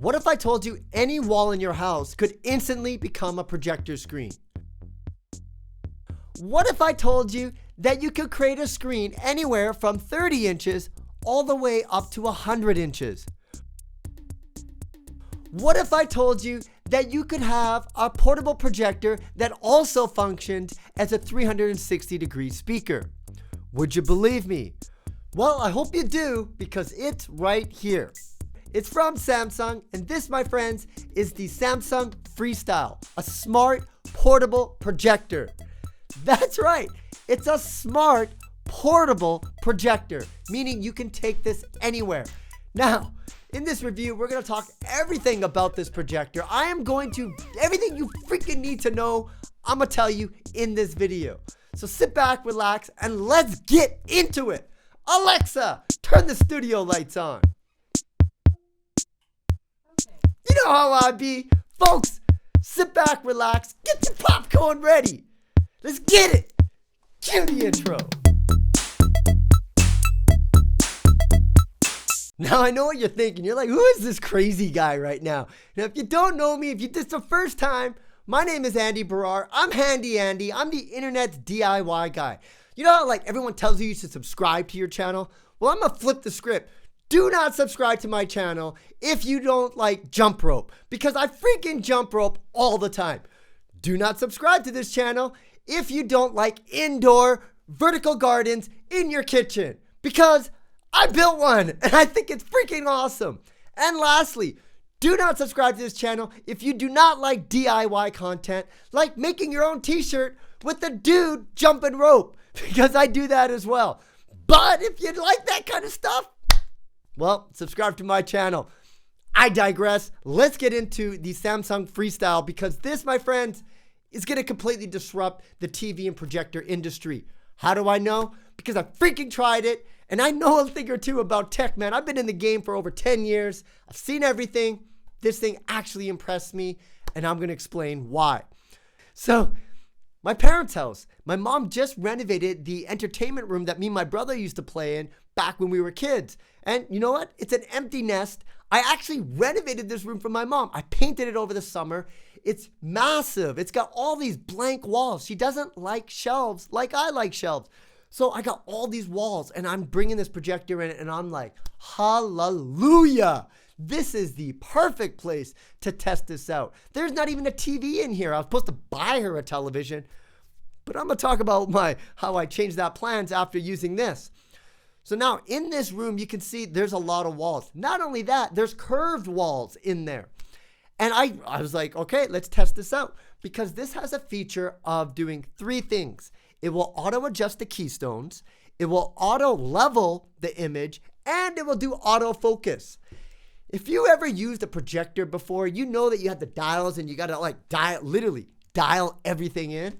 What if I told you any wall in your house could instantly become a projector screen? What if I told you that you could create a screen anywhere from 30 inches all the way up to 100 inches? What if I told you that you could have a portable projector that also functioned as a 360-degree speaker? Would you believe me? Well, I hope you do, because it's right here. It's from Samsung, and this, my friends, is the Samsung Freestyle, a smart portable projector. That's right, it's a smart portable projector, meaning you can take this anywhere. Now, in this review, we're going to talk everything about this projector. Everything you freaking need to know, I'm going to tell you in this video. So sit back, relax, and let's get into it. Alexa, turn the studio lights on. You know how I be. Folks, sit back, relax, get your popcorn ready. Let's get it. Cue the intro. Now, I know what you're thinking. You're like, who is this crazy guy right now? Now, if you don't know me, if this is the first time, my name is Andy Baryer. I'm Handy Andy. I'm the internet's DIY guy. You know how like everyone tells you should subscribe to your channel? Well, I'm going to flip the script. Do not subscribe to my channel if you don't like jump rope, because I freaking jump rope all the time. Do not subscribe to this channel if you don't like indoor vertical gardens in your kitchen, because I built one and I think it's freaking awesome. And lastly, do not subscribe to this channel if you do not like DIY content, like making your own t-shirt with a dude jumping rope, because I do that as well. But if you like that kind of stuff, well, subscribe to my channel. I digress. Let's get into the Samsung Freestyle, because this, my friends, is going to completely disrupt the TV and projector industry. How do I know? Because I freaking tried it, and I know a thing or two about tech, man. I've been in the game for over 10 years. I've seen everything. This thing actually impressed me, and I'm going to explain why. So, my parents' house. My mom just renovated the entertainment room that me and my brother used to play in back when we were kids. And you know what? It's an empty nest. I actually renovated this room for my mom. I painted it over the summer. It's massive. It's got all these blank walls. She doesn't like shelves like I like shelves. So I got all these walls, and I'm bringing this projector in, and I'm like, hallelujah. This is the perfect place to test this out. There's not even a TV in here. I was supposed to buy her a television, but I'm going to talk about how I changed that plans after using this. So now in this room, you can see there's a lot of walls. Not only that, there's curved walls in there. And I was like, okay, let's test this out, because this has a feature of doing three things. It will auto adjust the keystones, it will auto level the image, and it will do autofocus. If you ever used a projector before, you know that you have the dials and you got to like literally dial everything in.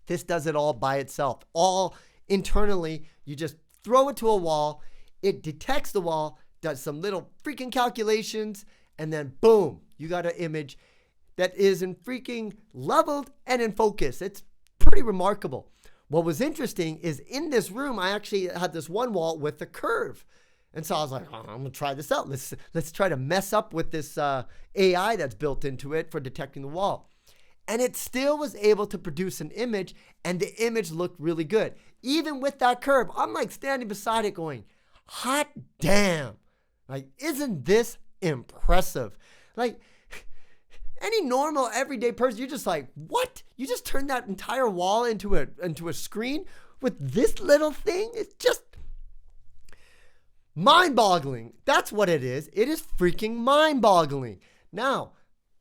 This does it all by itself. All internally, you just throw it to a wall, it detects the wall, does some little freaking calculations, and then boom, you got an image that is in freaking leveled and in focus. It's pretty remarkable. What was interesting is in this room, I actually had this one wall with a curve. And so I was like, oh, I'm going to try this out. Let's try to mess up with this AI that's built into it for detecting the wall. And it still was able to produce an image, and the image looked really good. Even with that curve, I'm like standing beside it going, hot damn. Like, isn't this impressive? Like, any normal everyday person, you're just like, what? You just turned that entire wall into a screen with this little thing? It's just mind-boggling. That's what it is. It is freaking mind-boggling. Now,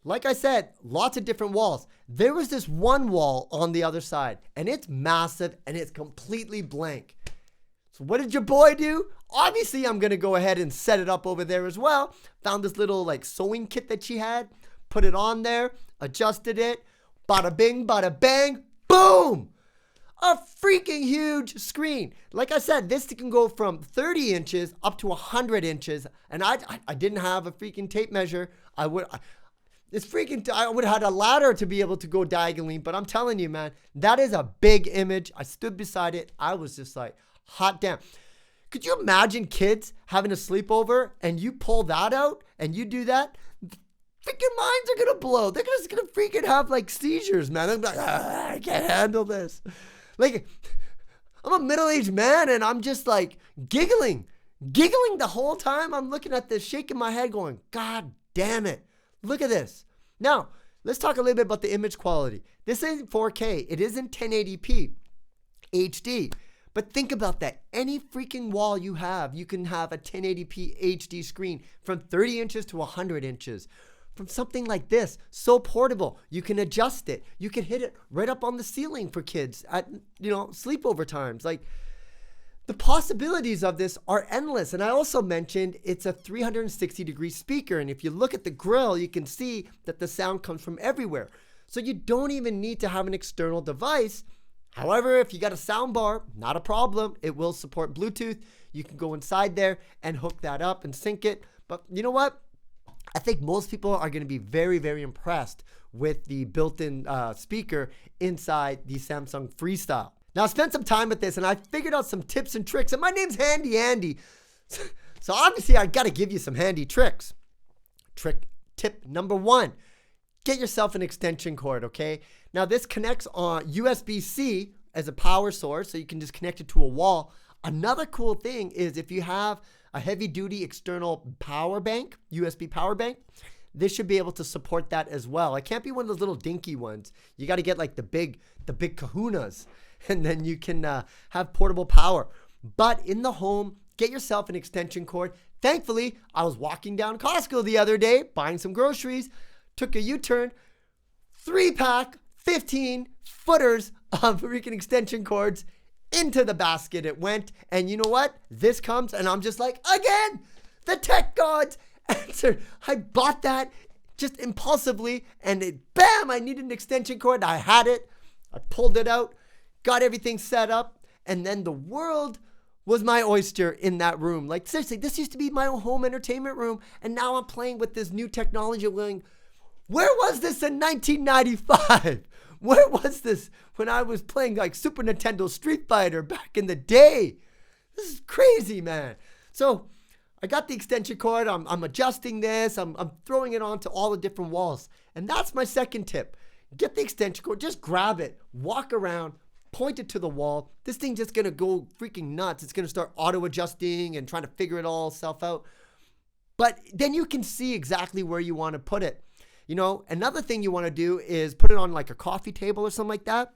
like I said, lots of different walls. There was this one wall on the other side, and it's massive, and it's completely blank. So what did your boy do? Obviously, I'm going to go ahead and set it up over there as well. Found this little like sewing kit that she had, put it on there, adjusted it, bada bing, bada bang, boom! A freaking huge screen. Like I said, this can go from 30 inches up to 100 inches. And I didn't have a freaking tape measure. I would have had a ladder to be able to go diagonally. But I'm telling you, man, that is a big image. I stood beside it. I was just like, hot damn. Could you imagine kids having a sleepover and you pull that out and you do that? Freaking minds are going to blow. They're just going to freaking have like seizures, man. They're like, I can't handle this. Like, I'm a middle-aged man and I'm just like giggling the whole time. I'm looking at this, shaking my head going, God damn it. Look at this. Now, let's talk a little bit about the image quality. This isn't 4K. It isn't 1080p HD. But think about that. Any freaking wall you can have a 1080p HD screen from 30 inches to 100 inches. From something like this, so portable. You can adjust it. You can hit it right up on the ceiling for kids at, sleepover times. Like, the possibilities of this are endless. And I also mentioned it's a 360-degree speaker. And if you look at the grill, you can see that the sound comes from everywhere. So you don't even need to have an external device. However, if you got a sound bar, not a problem. It will support Bluetooth. You can go inside there and hook that up and sync it. But you know what? I think most people are going to be very, very impressed with the built-in speaker inside the Samsung Freestyle. Now, I spent some time with this and I figured out some tips and tricks. And my name's Handy Andy. So obviously, I got to give you some handy tricks. Tip number 1. Get yourself an extension cord, okay? Now, this connects on USB-C as a power source, so you can just connect it to a wall. Another cool thing is if you have a heavy-duty external power bank, USB power bank, this should be able to support that as well. It can't be one of those little dinky ones. You got to get like the big kahunas, and then you can have portable power. But in the home, get yourself an extension cord. Thankfully, I was walking down Costco the other day, buying some groceries, took a U-turn, 3-pack, 15 footers of freaking extension cords into the basket it went. And you know what? This comes and I'm just like, again, the tech gods answered. I bought that just impulsively and bam, I needed an extension cord. I had it. I pulled it out, got everything set up, and then the world was my oyster in that room. Like, seriously, this used to be my home entertainment room, and now I'm playing with this new technology going, where was this in 1995? Where was this when I was playing like Super Nintendo Street Fighter back in the day? This is crazy, man. So I got the extension cord. I'm adjusting this. I'm throwing it onto all the different walls. And that's my second tip. Get the extension cord. Just grab it. Walk around. Point it to the wall. This thing's just going to go freaking nuts. It's going to start auto-adjusting and trying to figure it all self out. But then you can see exactly where you want to put it. You know, another thing you want to do is put it on like a coffee table or something like that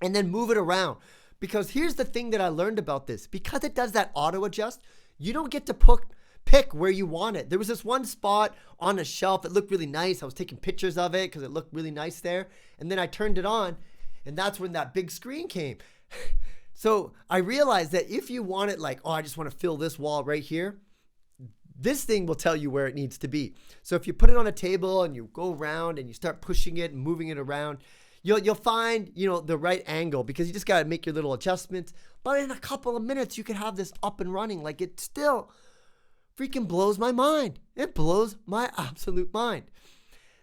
and then move it around. Because here's the thing that I learned about this. Because it does that auto adjust, you don't get to pick where you want it. There was this one spot on a shelf that looked really nice. I was taking pictures of it because it looked really nice there. And then I turned it on and that's when that big screen came. So I realized that if you want it like, oh, I just want to fill this wall right here, this thing will tell you where it needs to be. So if you put it on a table and you go around and you start pushing it and moving it around, you'll find, the right angle because you just got to make your little adjustments. But in a couple of minutes, you can have this up and running. Like, it still freaking blows my mind. It blows my absolute mind.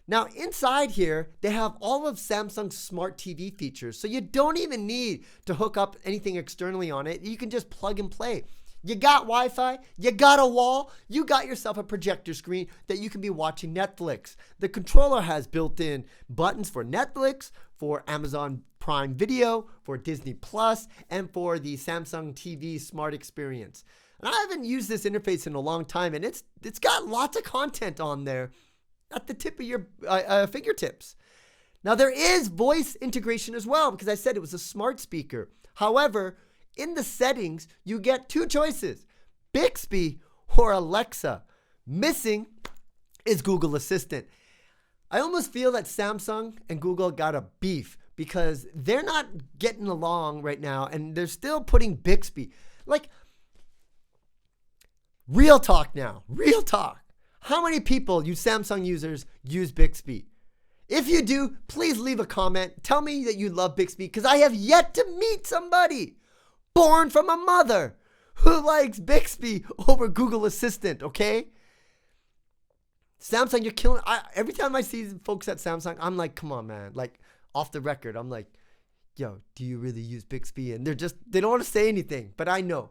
Now, inside here, they have all of Samsung's smart TV features. So you don't even need to hook up anything externally on it. You can just plug and play. You got Wi-Fi, you got a wall, you got yourself a projector screen that you can be watching Netflix. The controller has built-in buttons for Netflix, for Amazon Prime Video, for Disney Plus, and for the Samsung TV Smart Experience. And I haven't used this interface in a long time, and it's got lots of content on there at the tip of your fingertips. Now, there is voice integration as well, because I said it was a smart speaker. However, in the settings, you get two choices, Bixby or Alexa. Missing is Google Assistant. I almost feel that Samsung and Google got a beef because they're not getting along right now and they're still putting Bixby. Like, real talk now, real talk. How many people, you Samsung users, use Bixby? If you do, please leave a comment. Tell me that you love Bixby because I have yet to meet somebody born from a mother who likes Bixby over Google Assistant, okay? Samsung, you're killing. Every time I see folks at Samsung, I'm like, come on, man. Like, off the record, I'm like, yo, do you really use Bixby? And they don't want to say anything, but I know.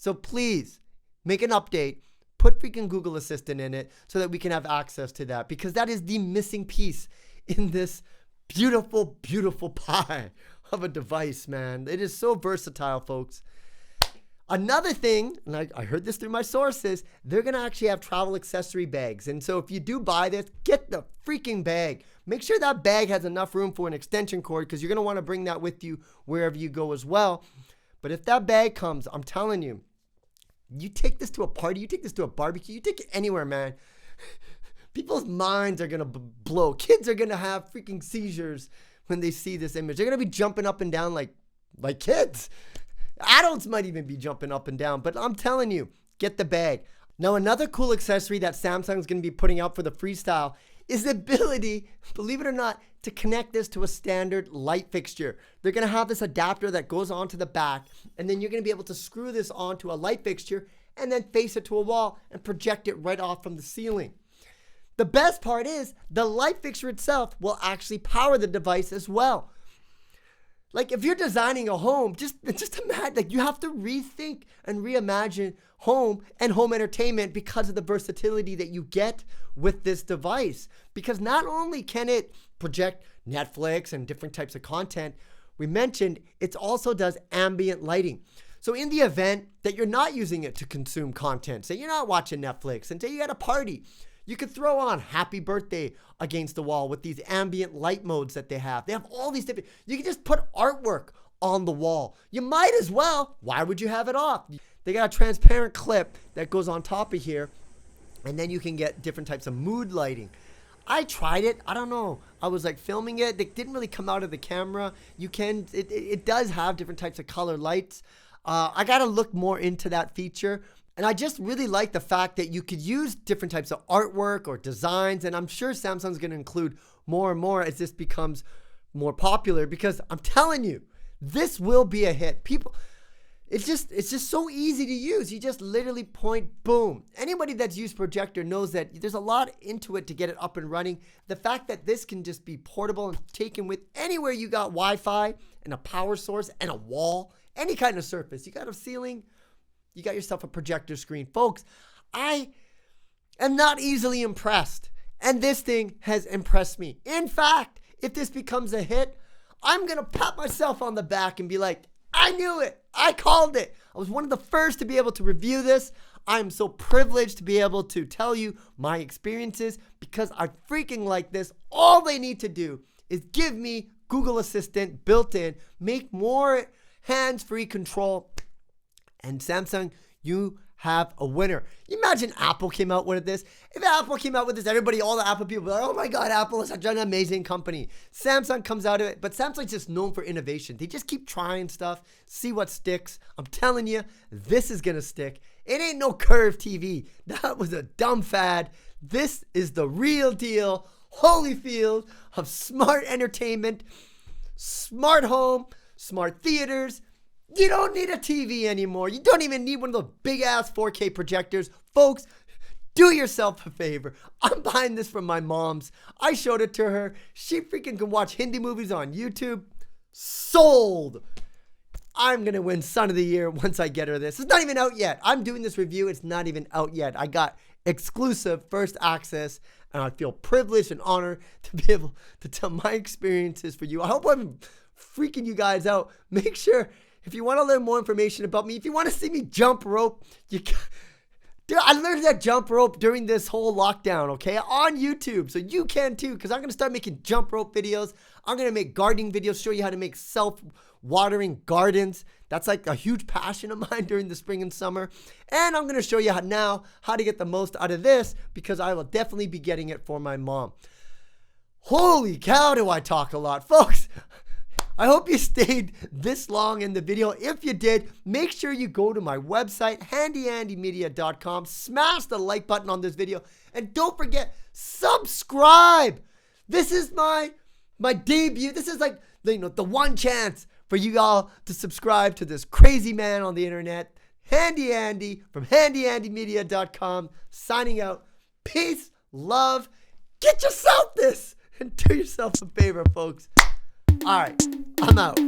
So please make an update. Put freaking Google Assistant in it so that we can have access to that, because that is the missing piece in this beautiful, beautiful pie of a device, man. It is so versatile, folks. Another thing, and I heard this through my sources, they're going to actually have travel accessory bags. And so if you do buy this, get the freaking bag. Make sure that bag has enough room for an extension cord, because you're going to want to bring that with you wherever you go as well. But if that bag comes, I'm telling you, you take this to a party, you take this to a barbecue, you take it anywhere, man. People's minds are going to blow. Kids are going to have freaking seizures when they see this image. They're going to be jumping up and down like kids. Adults might even be jumping up and down, but I'm telling you, get the bag. Now, another cool accessory that Samsung's going to be putting out for the Freestyle is the ability, believe it or not, to connect this to a standard light fixture. They're going to have this adapter that goes onto the back, and then you're going to be able to screw this onto a light fixture and then face it to a wall and project it right off from the ceiling. The best part is the light fixture itself will actually power the device as well. Like, if you're designing a home, just imagine, like, you have to rethink and reimagine home and home entertainment because of the versatility that you get with this device. Because not only can it project Netflix and different types of content, we mentioned it also does ambient lighting. So in the event that you're not using it to consume content, say you're not watching Netflix and say you at a party, you could throw on Happy Birthday against the wall with these ambient light modes that they have. They have all these different, you can just put artwork on the wall. You might as well. Why would you have it off? They got a transparent clip that goes on top of here, and then you can get different types of mood lighting. I tried it. I don't know. I was like filming it. It didn't really come out of the camera. It does have different types of color lights. I got to look more into that feature. And I just really like the fact that you could use different types of artwork or designs. And I'm sure Samsung's going to include more and more as this becomes more popular, because I'm telling you, this will be a hit. People, it's just so easy to use. You just literally point, boom. Anybody that's used Projector knows that there's a lot into it to get it up and running. The fact that this can just be portable and taken with anywhere you got Wi-Fi and a power source and a wall, any kind of surface. You got a ceiling, you got yourself a projector screen. Folks, I am not easily impressed, and this thing has impressed me. In fact, if this becomes a hit, I'm going to pat myself on the back and be like, I knew it. I called it. I was one of the first to be able to review this. I'm so privileged to be able to tell you my experiences because I freaking like this. All they need to do is give me Google Assistant built in, make more hands-free control, and Samsung, you have a winner. You imagine Apple came out with this. If Apple came out with this, everybody, all the Apple people, are like, oh my God, Apple is such an amazing company. Samsung comes out of it, but Samsung's just known for innovation. They just keep trying stuff, see what sticks. I'm telling you, this is gonna stick. It ain't no curved TV. That was a dumb fad. This is the real deal. Holyfield of smart entertainment, smart home, smart theaters. You don't need a TV anymore. You don't even need one of those big ass 4K projectors. Folks, do yourself a favor. I'm buying this from my mom's. I showed it to her. She freaking can watch Hindi movies on YouTube. Sold. I'm going to win Son of the Year once I get her this. It's not even out yet. I'm doing this review. It's not even out yet. I got exclusive first access, and I feel privileged and honored to be able to tell my experiences for you. I hope I'm freaking you guys out. Make sure, if you want to learn more information about me, if you want to see me jump rope, dude, I learned that jump rope during this whole lockdown, okay, on YouTube. So you can too, because I'm going to start making jump rope videos. I'm going to make gardening videos, show you how to make self-watering gardens. That's like a huge passion of mine during the spring and summer. And I'm going to show you how to get the most out of this, because I will definitely be getting it for my mom. Holy cow, do I talk a lot, folks. I hope you stayed this long in the video. If you did, make sure you go to my website, handyandymedia.com, smash the like button on this video, and don't forget, subscribe. This is my debut. This is like the one chance for you all to subscribe to this crazy man on the internet. Handy Andy from handyandymedia.com, signing out. Peace, love, get yourself this, and do yourself a favor, folks. All right, I'm out.